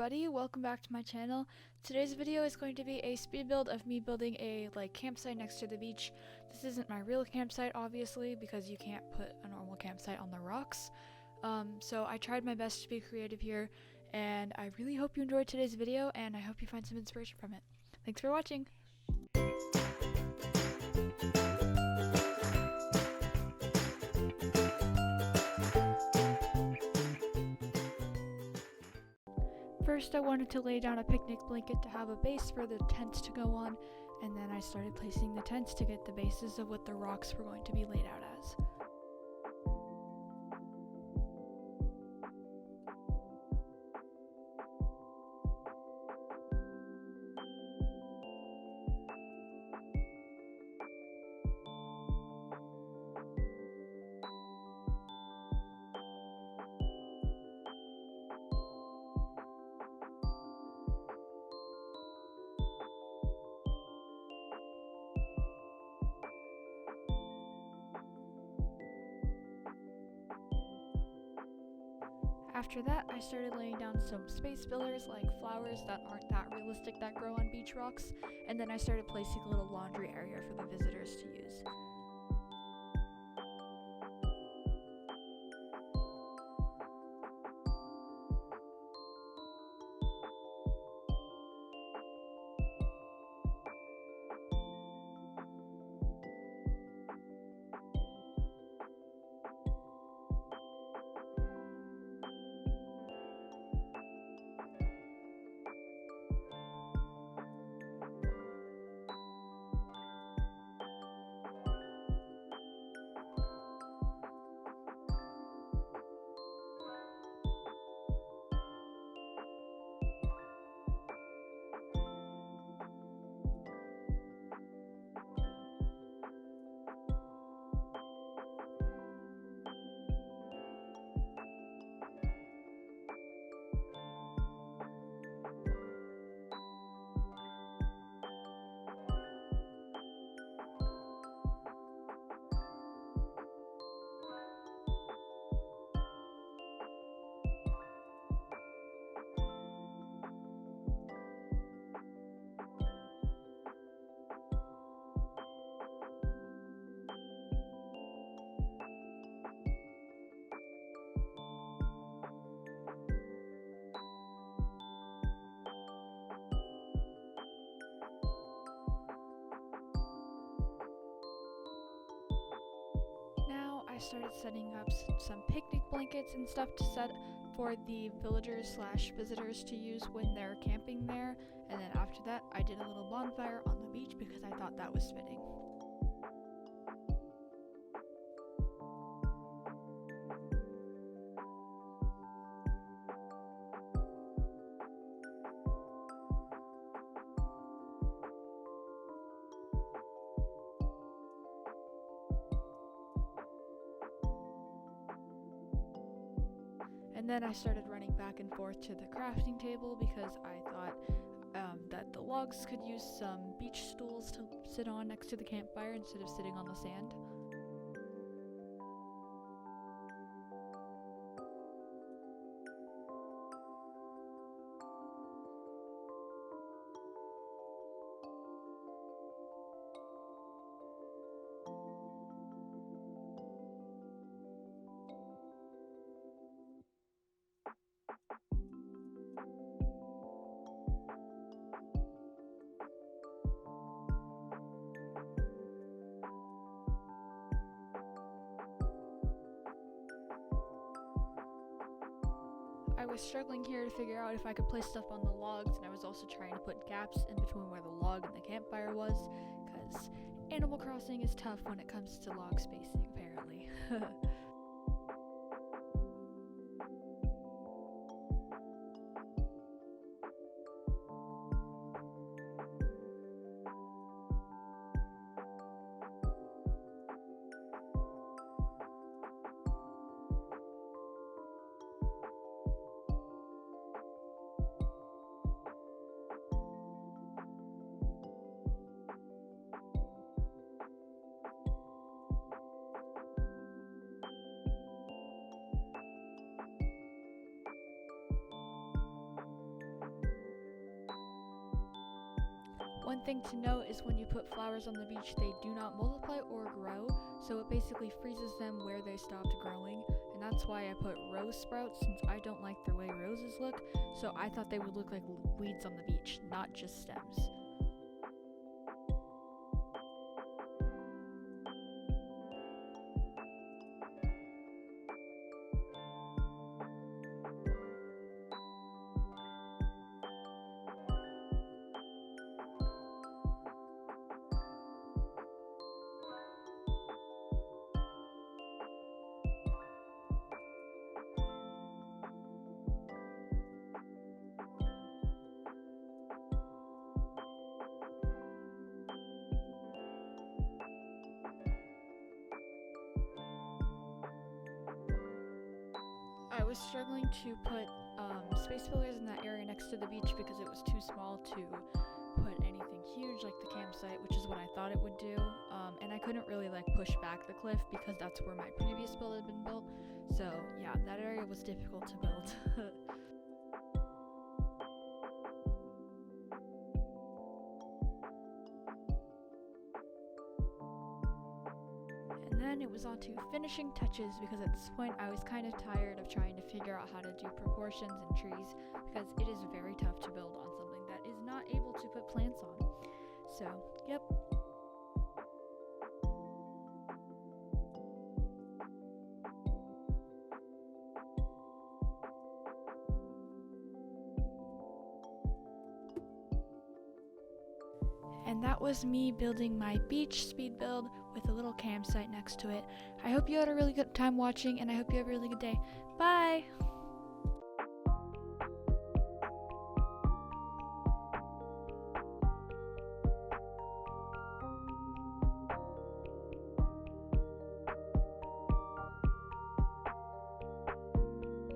everybody, welcome back to my channel. Today's video is going to be a speed build of me building a campsite next to the beach. This isn't my real campsite obviously because you can't put a normal campsite on the rocks. So I tried my best to be creative here, and I really hope you enjoyed today's video and I hope you find some inspiration from it. Thanks for watching! First, I wanted to lay down a picnic blanket to have a base for the tents to go on, and then I started placing the tents to get the bases of what the rocks were going to be laid out as. After that, I started laying down some space fillers like flowers that aren't that realistic that grow on beach rocks, and then I started placing a little laundry area for the visitors to use. I started setting up some picnic blankets and stuff to set for the villagers slash visitors to use when they're camping there, and then after that I did a little bonfire on the beach because I thought that was fitting. And then I started running back and forth to the crafting table because I thought that the logs could use some beach stools to sit on next to the campfire instead of sitting on the sand. I was struggling here to figure out if I could place stuff on the logs, and I was also trying to put gaps in between where the log and the campfire was, because Animal Crossing is tough when it comes to log spacing, apparently. One thing to note is when you put flowers on the beach, they do not multiply or grow, so it basically freezes them where they stopped growing, and that's why I put rose sprouts, since I don't like the way roses look, so I thought they would look like weeds on the beach, not just stems. I was struggling to put space fillers in that area next to the beach because it was too small to put anything huge like the campsite, which is what I thought it would do, and I couldn't really like push back the cliff because that's where my previous build had been built, so yeah, that area was difficult to build. And then it was on to finishing touches, because at this point I was kind of tired of trying to figure out how to do proportions and trees, because it is very tough to build on something that is not able to put plants on. So, yep. And that was me building my beach speed build with a little campsite next to it. I hope you had a really good time watching, and I hope you have a really good day. Bye!